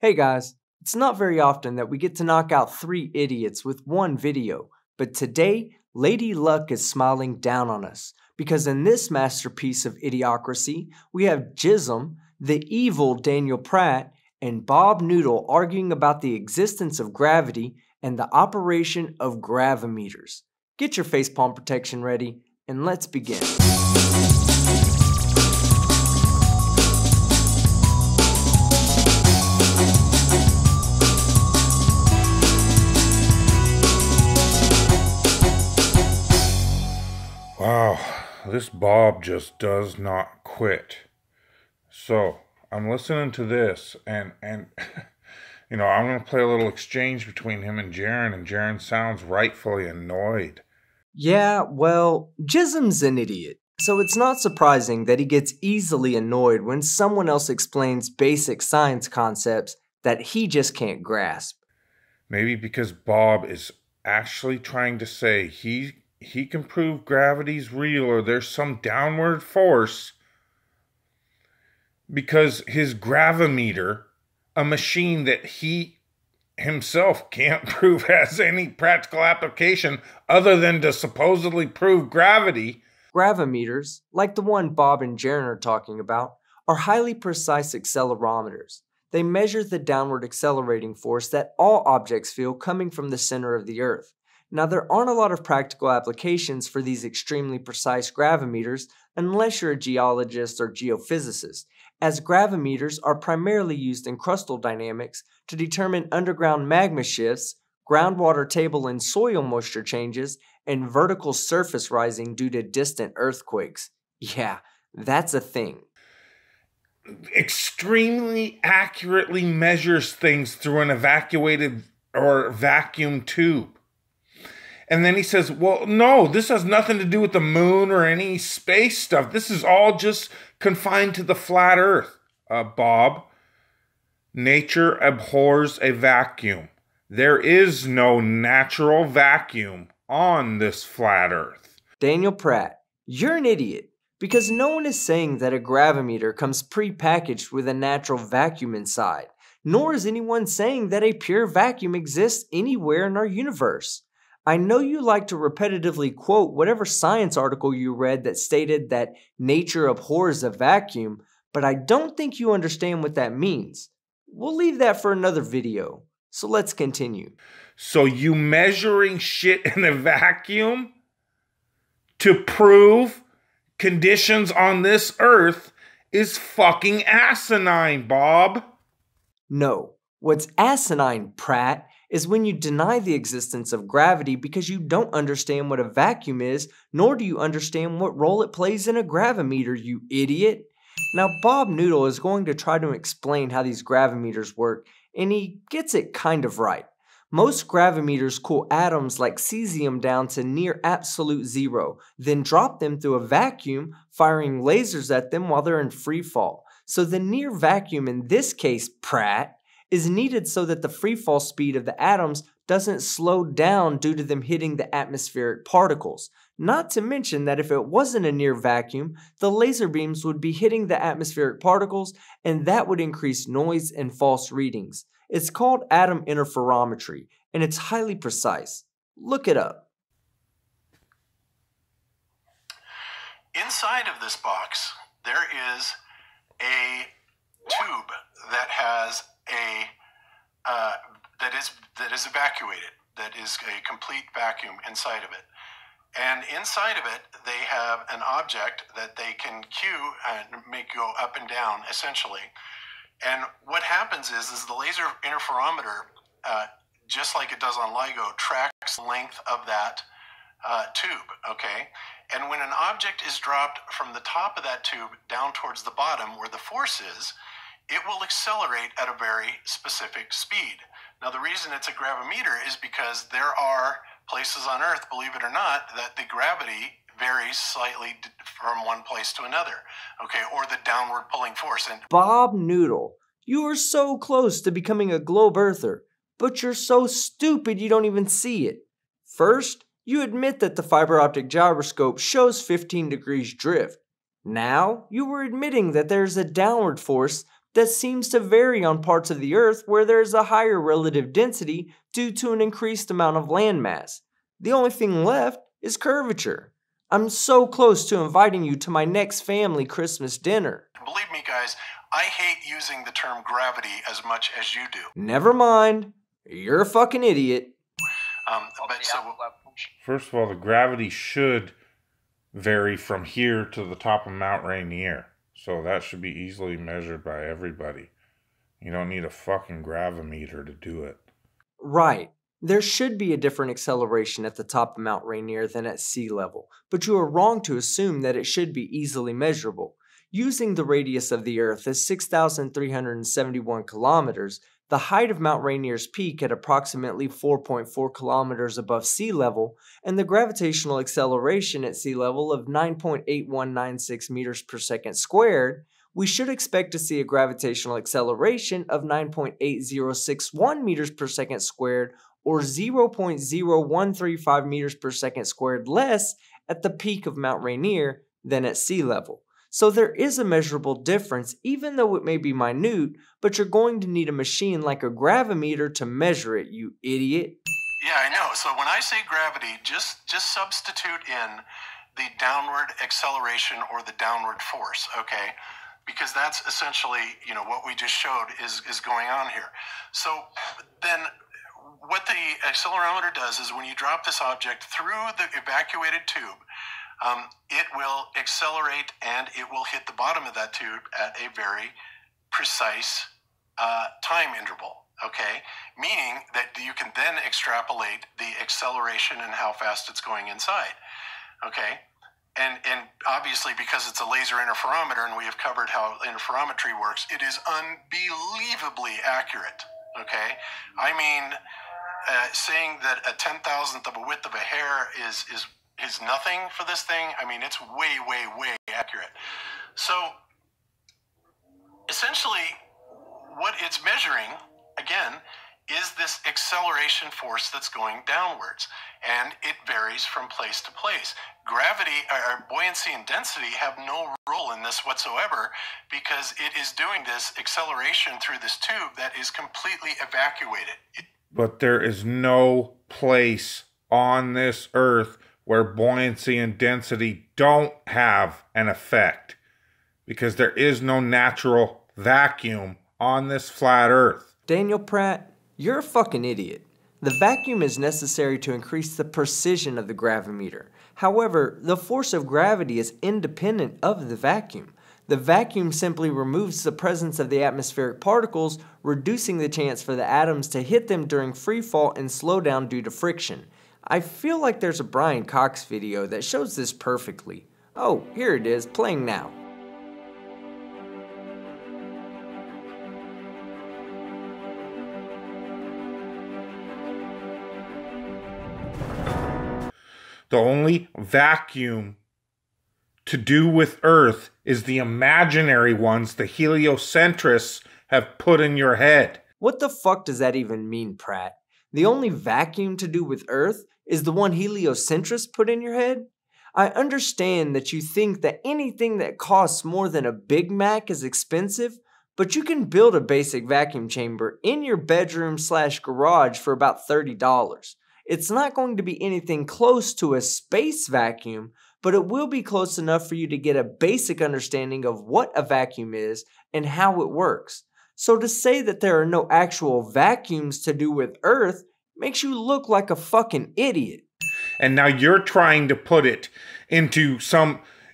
Hey guys, it's not very often that we get to knock out 3 idiots with one video, but today, Lady Luck is smiling down on us, because in this masterpiece of idiocracy, we have Jism, the evil Daniel Pratt, and Bob Knodle arguing about the existence of gravity and the operation of gravimeters. Get your facepalm protection ready, and let's begin. Wow, this Bob just does not quit. So, I'm listening to this, and I'm going to play a little exchange between him and Jaron sounds rightfully annoyed. Yeah, well, Jism's an idiot, so it's not surprising that he gets easily annoyed when someone else explains basic science concepts that he just can't grasp. Maybe because Bob is actually trying to say he can prove gravity's real or there's some downward force because his gravimeter, a machine that he himself can't prove has any practical application other than to supposedly prove gravity. Gravimeters, like the one Bob and Jaron are talking about, are highly precise accelerometers. They measure the downward accelerating force that all objects feel coming from the center of the Earth. Now, there aren't a lot of practical applications for these extremely precise gravimeters unless you're a geologist or geophysicist, as gravimeters are primarily used in crustal dynamics to determine underground magma shifts, groundwater table and soil moisture changes, and vertical surface rising due to distant earthquakes. Yeah, that's a thing. Extremely accurately measures things through an evacuated or vacuum tube. And then he says, well, no, this has nothing to do with the moon or any space stuff. This is all just confined to the flat earth. Bob, nature abhors a vacuum. There is no natural vacuum on this flat earth. Daniel Pratt, you're an idiot, because no one is saying that a gravimeter comes pre-packaged with a natural vacuum inside, nor is anyone saying that a pure vacuum exists anywhere in our universe. I know you like to repetitively quote whatever science article you read that stated that nature abhors a vacuum, but I don't think you understand what that means. We'll leave that for another video, so let's continue. So you measuring shit in a vacuum to prove conditions on this earth is fucking asinine, Bob. No, what's asinine, Pratt, is when you deny the existence of gravity because you don't understand what a vacuum is, nor do you understand what role it plays in a gravimeter, you idiot. Now, Bob Knodle is going to try to explain how these gravimeters work, and he gets it kind of right. Most gravimeters cool atoms like cesium down to near absolute zero, then drop them through a vacuum, firing lasers at them while they're in free fall. So the near vacuum in this case, Pratt, is needed so that the freefall speed of the atoms doesn't slow down due to them hitting the atmospheric particles. Not to mention that if it wasn't a near vacuum, the laser beams would be hitting the atmospheric particles, and that would increase noise and false readings. It's called atom interferometry, and it's highly precise. Look it up. Inside of this box, there is a tube that has that is evacuated, that is a complete vacuum inside of it. And inside of it, they have an object that they can cue and make go up and down, essentially. And what happens is the laser interferometer, just like it does on LIGO, tracks the length of that tube, okay? And when an object is dropped from the top of that tube down towards the bottom where the force is, it will accelerate at a very specific speed. Now, the reason it's a gravimeter is because there are places on Earth, believe it or not, that the gravity varies slightly from one place to another, okay, or the downward pulling force. And Bob Knodle, you are so close to becoming a globe earther, but you're so stupid you don't even see it. First, you admit that the fiber optic gyroscope shows 15 degrees drift. Now, you were admitting that there's a downward force that seems to vary on parts of the Earth where there is a higher relative density due to an increased amount of landmass. The only thing left is curvature. I'm so close to inviting you to my next family Christmas dinner. Believe me, guys, I hate using the term gravity as much as you do. Never mind. You're a fucking idiot. First of all, the gravity should vary from here to the top of Mount Rainier. So that should be easily measured by everybody. You don't need a fucking gravimeter to do it. Right. There should be a different acceleration at the top of Mount Rainier than at sea level, but you are wrong to assume that it should be easily measurable. Using the radius of the Earth as 6,371 kilometers, the height of Mount Rainier's peak at approximately 4.4 kilometers above sea level, and the gravitational acceleration at sea level of 9.8196 meters per second squared, we should expect to see a gravitational acceleration of 9.8061 meters per second squared, or 0.0135 meters per second squared less at the peak of Mount Rainier than at sea level. So there is a measurable difference, even though it may be minute, but you're going to need a machine like a gravimeter to measure it, you idiot. Yeah, I know. So when I say gravity, just substitute in the downward acceleration or the downward force, okay? Because that's essentially, what we just showed is going on here. So then what the accelerometer does is when you drop this object through the evacuated tube, it will accelerate and it will hit the bottom of that tube at a very precise time interval, okay? Meaning that you can then extrapolate the acceleration and how fast it's going inside, okay? And obviously, because it's a laser interferometer and we have covered how interferometry works, it is unbelievably accurate, okay? I mean, saying that a 10,000th of a width of a hair is nothing for this thing. I mean, it's way, way, way accurate. So essentially what it's measuring, again, is this acceleration force that's going downwards, and it varies from place to place. Gravity, or buoyancy and density have no role in this whatsoever, because it is doing this acceleration through this tube that is completely evacuated. But there is no place on this Earth where buoyancy and density don't have an effect, because there is no natural vacuum on this flat Earth. Daniel Pratt, you're a fucking idiot. The vacuum is necessary to increase the precision of the gravimeter. However, the force of gravity is independent of the vacuum. The vacuum simply removes the presence of the atmospheric particles, reducing the chance for the atoms to hit them during free fall and slow down due to friction. I feel like there's a Brian Cox video that shows this perfectly. Oh, here it is, playing now. The only vacuum to do with Earth is the imaginary ones the heliocentrists have put in your head. What the fuck does that even mean, Pratt? The only vacuum to do with Earth is the one heliocentrists put in your head? I understand that you think that anything that costs more than a Big Mac is expensive, but you can build a basic vacuum chamber in your bedroom/garage for about $30. It's not going to be anything close to a space vacuum, but it will be close enough for you to get a basic understanding of what a vacuum is and how it works. So to say that there are no actual vacuums to do with Earth makes you look like a fucking idiot. And now you're trying to put it into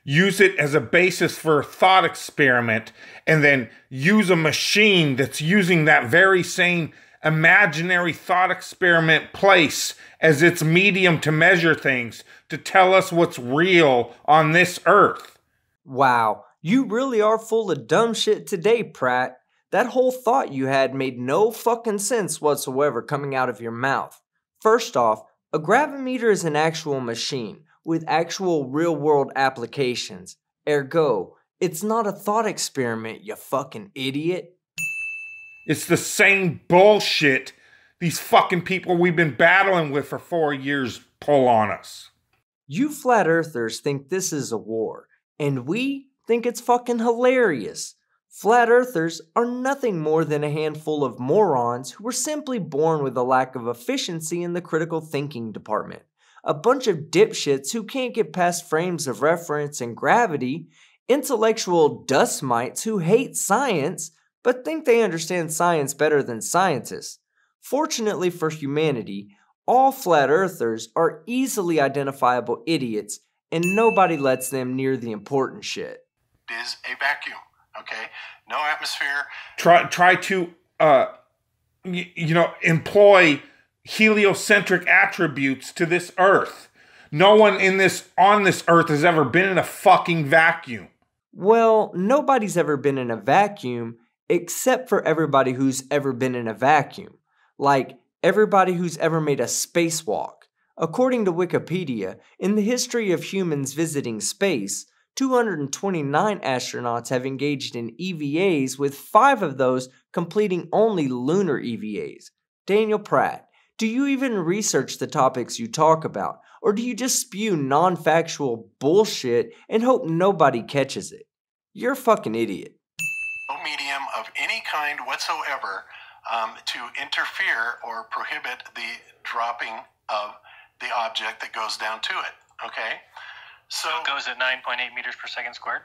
use it as a basis for a thought experiment, and then use a machine that's using that very same imaginary thought experiment place as its medium to measure things, to tell us what's real on this Earth. Wow, you really are full of dumb shit today, Pratt. That whole thought you had made no fucking sense whatsoever coming out of your mouth. First off, a gravimeter is an actual machine with actual real-world applications. Ergo, it's not a thought experiment, you fucking idiot. It's the same bullshit these fucking people we've been battling with for 4 years pull on us. You flat earthers think this is a war, and we think it's fucking hilarious. Flat earthers are nothing more than a handful of morons who were simply born with a lack of efficiency in the critical thinking department. A bunch of dipshits who can't get past frames of reference and gravity, intellectual dust mites who hate science, but think they understand science better than scientists. Fortunately for humanity, all flat earthers are easily identifiable idiots, and nobody lets them near the important shit. Is a vacuum, okay? No atmosphere. Try to, employ heliocentric attributes to this Earth. No one on this Earth has ever been in a fucking vacuum. Well, nobody's ever been in a vacuum except for everybody who's ever been in a vacuum. Like everybody who's ever made a spacewalk. According to Wikipedia, in the history of humans visiting space, 229 astronauts have engaged in EVAs, with 5 of those completing only lunar EVAs. Daniel Pratt, do you even research the topics you talk about, or do you just spew non-factual bullshit and hope nobody catches it? You're a fucking idiot. No medium of any kind whatsoever to interfere or prohibit the dropping of the object that goes down to it, okay? So it goes at 9.8 meters per second squared?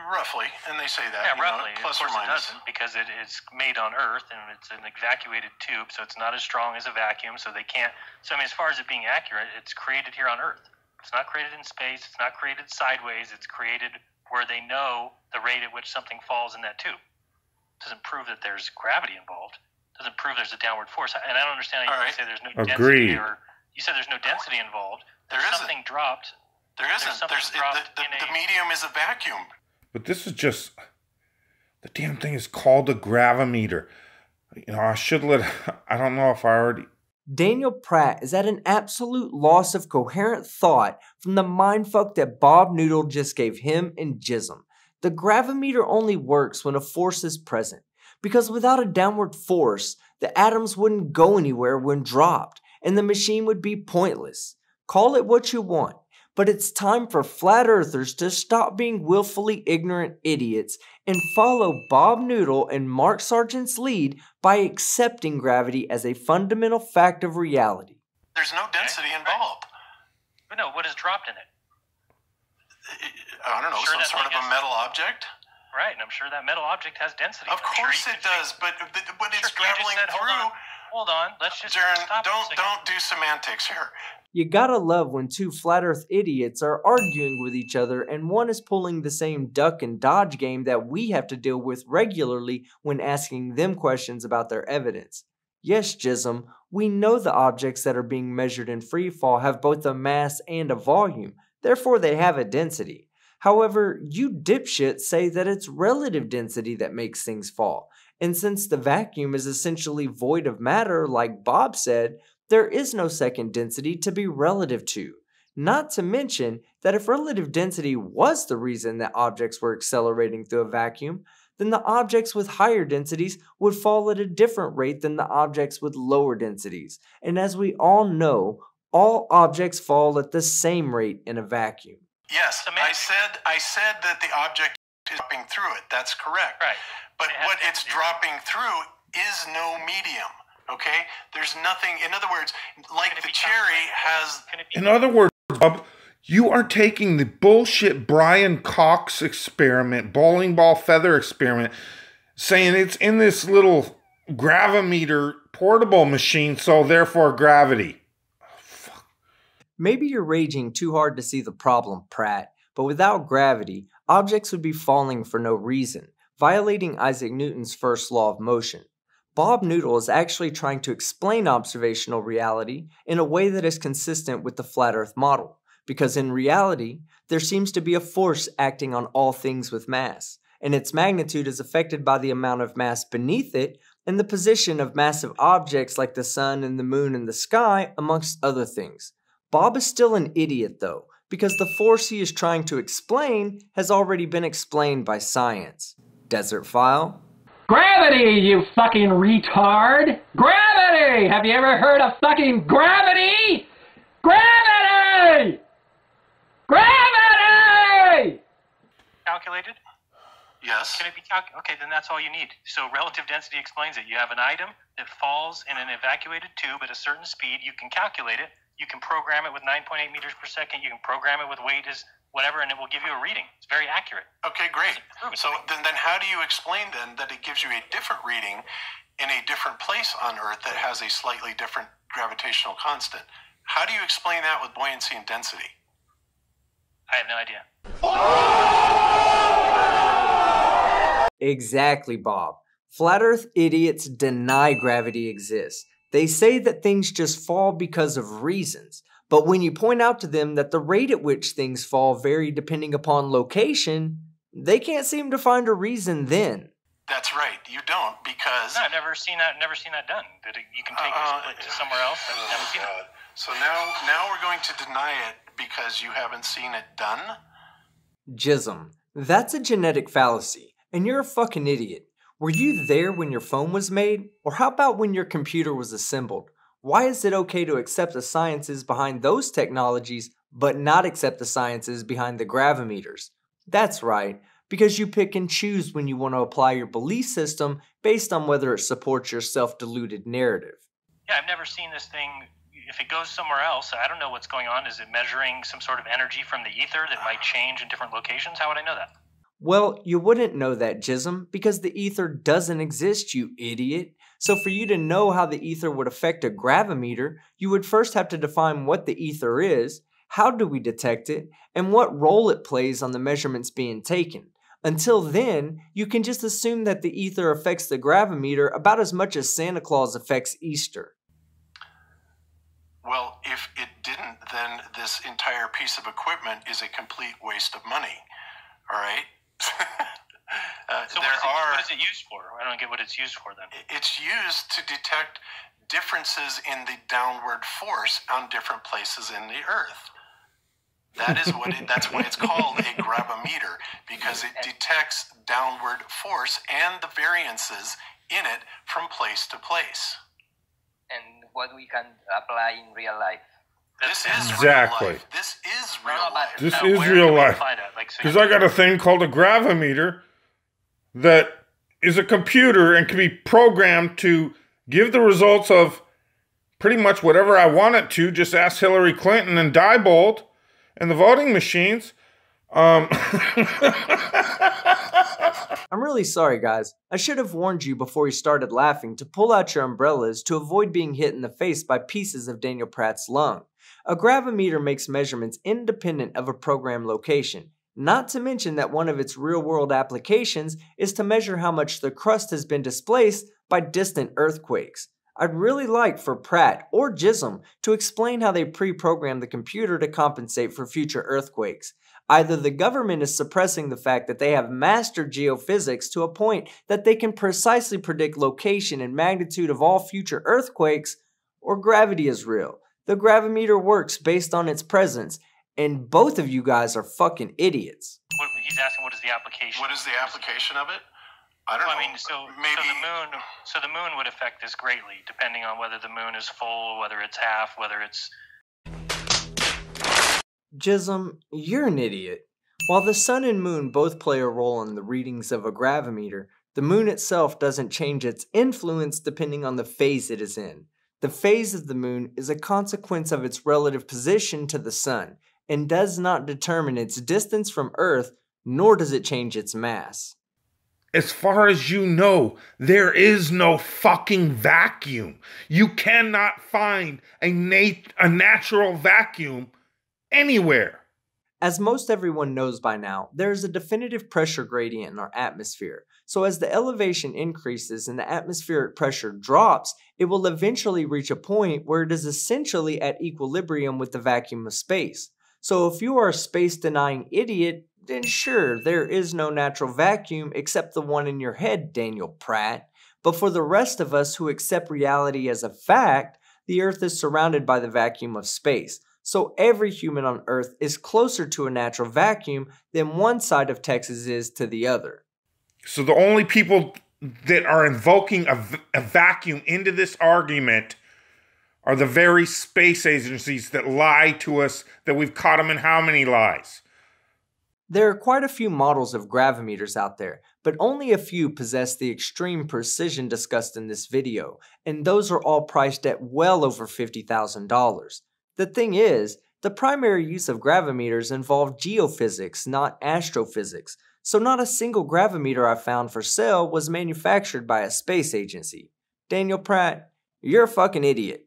Roughly, and they say that. Yeah, roughly. Plus of course or minus. It doesn't, because it is made on Earth, and it's an evacuated tube, so it's not as strong as a vacuum, so they can't... So, I mean, as far as it being accurate, it's created here on Earth. It's not created in space, it's not created sideways, it's created where they know the rate at which something falls in that tube. It doesn't prove that there's gravity involved. It doesn't prove there's a downward force. And I don't understand how you can say there's no density, or you said there's no density involved. There's something dropped. There isn't. The medium is a vacuum. But this is just... The damn thing is called a gravimeter. I don't know if I already... Daniel Pratt is at an absolute loss of coherent thought from the mindfuck that Bob Knodle just gave him and Jism. The gravimeter only works when a force is present, because without a downward force, the atoms wouldn't go anywhere when dropped, and the machine would be pointless. Call it what you want, but it's time for flat earthers to stop being willfully ignorant idiots and follow Bob Knodle and Mark Sargent's lead by accepting gravity as a fundamental fact of reality. There's no density involved. But no, what is dropped in it? I don't know, some sort of a metal object? Right, and I'm sure that metal object has density. Of course it does, but when it's traveling through... Hold on, let's just Jaron, stop. Don't do semantics here. You gotta love when two flat earth idiots are arguing with each other and one is pulling the same duck and dodge game that we have to deal with regularly when asking them questions about their evidence. Yes, Jism, we know the objects that are being measured in freefall have both a mass and a volume, therefore they have a density. However, you dipshits say that it's relative density that makes things fall, and since the vacuum is essentially void of matter, like Bob said, there is no second density to be relative to. Not to mention that if relative density was the reason that objects were accelerating through a vacuum, then the objects with higher densities would fall at a different rate than the objects with lower densities. And as we all know, all objects fall at the same rate in a vacuum. Yes, I said that the object is dropping through it. That's correct. Right. But what it's dropping through is no medium. Okay? There's nothing, in other words, like the cherry has... In other words, Bob, you are taking the bullshit Brian Cox experiment, bowling ball feather experiment, saying it's in this little gravimeter portable machine, so therefore gravity. Maybe you're raging too hard to see the problem, Pratt, but without gravity, objects would be falling for no reason, violating Isaac Newton's first law of motion. Bob Knodle is actually trying to explain observational reality in a way that is consistent with the flat earth model, because in reality, there seems to be a force acting on all things with mass, and its magnitude is affected by the amount of mass beneath it and the position of massive objects like the sun and the moon and the sky, amongst other things. Bob is still an idiot though, because the force he is trying to explain has already been explained by science. Desert File. Gravity, you fucking retard! Gravity! Have you ever heard of fucking gravity? Gravity! Gravity! Calculated? Yes. Can it be calculated? Okay, then that's all you need. So relative density explains it. You have an item that falls in an evacuated tube at a certain speed. You can calculate it. You can program it with 9.8 meters per second. You can program it with weight as whatever, and it will give you a reading. It's very accurate. Okay, great. So then how do you explain then that it gives you a different reading in a different place on Earth that has a slightly different gravitational constant? How do you explain that with buoyancy and density? I have no idea. Exactly, Bob. Flat Earth idiots deny gravity exists. They say that things just fall because of reasons. But when you point out to them that the rate at which things fall vary depending upon location, they can't seem to find a reason then. That's right. You don't, because... No, I've never seen that done. That you can take this split to somewhere else. I've never seen it. So now we're going to deny it because you haven't seen it done? Jism. That's a genetic fallacy, and you're a fucking idiot. Were you there when your phone was made? Or how about when your computer was assembled? Why is it okay to accept the sciences behind those technologies, but not accept the sciences behind the gravimeters? That's right, because you pick and choose when you want to apply your belief system based on whether it supports your self-deluded narrative. Yeah, I've never seen this thing. If it goes somewhere else, I don't know what's going on. Is it measuring some sort of energy from the ether that might change in different locations? How would I know that? Well, you wouldn't know that, Jism, because the ether doesn't exist, you idiot. So for you to know how the ether would affect a gravimeter, you would first have to define what the ether is, how do we detect it, and what role it plays on the measurements being taken. Until then, you can just assume that the ether affects the gravimeter about as much as Santa Claus affects Easter. Well, if it didn't, then this entire piece of equipment is a complete waste of money. All right? So what is it used for? I don't get what it's used for then. It's used to detect differences in the downward force on different places in the Earth. That's why it's called a gravimeter, because it detects downward force and the variances in it from place to place. And what we can apply in real life. This is Exactly. real life. This is real life. This Now, is where real can we life. apply that? Like, so Because I got a thing called a gravimeter that is a computer and can be programmed to give the results of pretty much whatever I want it to. Just ask Hillary Clinton and Diebold and the voting machines. I'm really sorry, guys. I should have warned you before you started laughing to pull out your umbrellas to avoid being hit in the face by pieces of Daniel Pratt's lung. A gravimeter makes measurements independent of a program location, not to mention that one of its real-world applications is to measure how much the crust has been displaced by distant earthquakes. I'd really like for Pratt or Jism to explain how they pre-programmed the computer to compensate for future earthquakes. Either the government is suppressing the fact that they have mastered geophysics to a point that they can precisely predict location and magnitude of all future earthquakes, or gravity is real. The gravimeter works based on its presence, and both of you guys are fucking idiots. He's asking what is the application? What is the application of it? I don't know. I mean, so the moon would affect this greatly, depending on whether the moon is full, whether it's half, whether it's... Jism, you're an idiot. While the sun and moon both play a role in the readings of a gravimeter, the moon itself doesn't change its influence depending on the phase it is in. The phase of the moon is a consequence of its relative position to the sun, and does not determine its distance from Earth, nor does it change its mass. As far as you know, there is no fucking vacuum. You cannot find a natural vacuum anywhere. As most everyone knows by now, there is a definitive pressure gradient in our atmosphere. So as the elevation increases and the atmospheric pressure drops, it will eventually reach a point where it is essentially at equilibrium with the vacuum of space. So if you are a space-denying idiot, then sure, there is no natural vacuum except the one in your head, Daniel Pratt. But for the rest of us who accept reality as a fact, the Earth is surrounded by the vacuum of space. So every human on Earth is closer to a natural vacuum than one side of Texas is to the other. So the only people that are invoking a vacuum into this argument are the very space agencies that lie to us, that we've caught them in how many lies? There are quite a few models of gravimeters out there, but only a few possess the extreme precision discussed in this video, and those are all priced at well over $50,000. The thing is, the primary use of gravimeters involved geophysics, not astrophysics, so not a single gravimeter I found for sale was manufactured by a space agency. Daniel Pratt, you're a fucking idiot.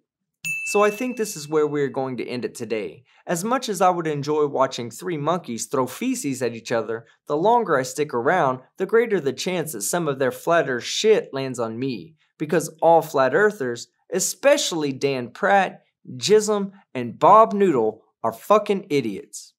So I think this is where we're going to end it today. As much as I would enjoy watching three monkeys throw feces at each other, the longer I stick around, the greater the chance that some of their flat earth shit lands on me. Because all flat earthers, especially Dan Pratt, Jism, and Bob Knodle, are fucking idiots.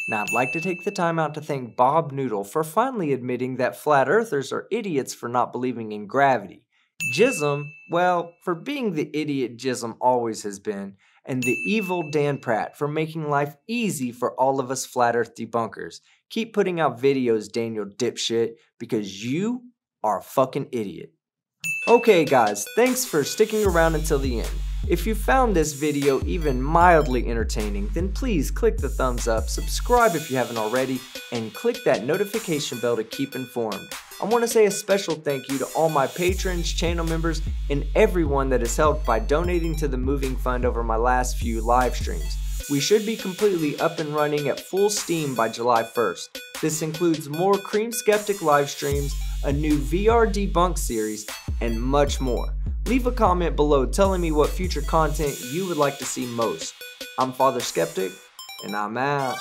Now I'd like to take the time out to thank Bob Knodle for finally admitting that flat earthers are idiots for not believing in gravity. Jism, well, for being the idiot Jism always has been, and the evil Dan Pratt for making life easy for all of us flat earth debunkers. Keep putting out videos, Daniel dipshit, because you are a fucking idiot. Okay guys, thanks for sticking around until the end. If you found this video even mildly entertaining, then please click the thumbs up, subscribe if you haven't already, and click that notification bell to keep informed. I want to say a special thank you to all my patrons, channel members, and everyone that has helped by donating to the moving fund over my last few live streams. We should be completely up and running at full steam by July 1st. This includes more Cream Skeptic live streams, a new VR debunk series, and much more. Leave a comment below telling me what future content you would like to see most. I'm Father Skeptic, and I'm out.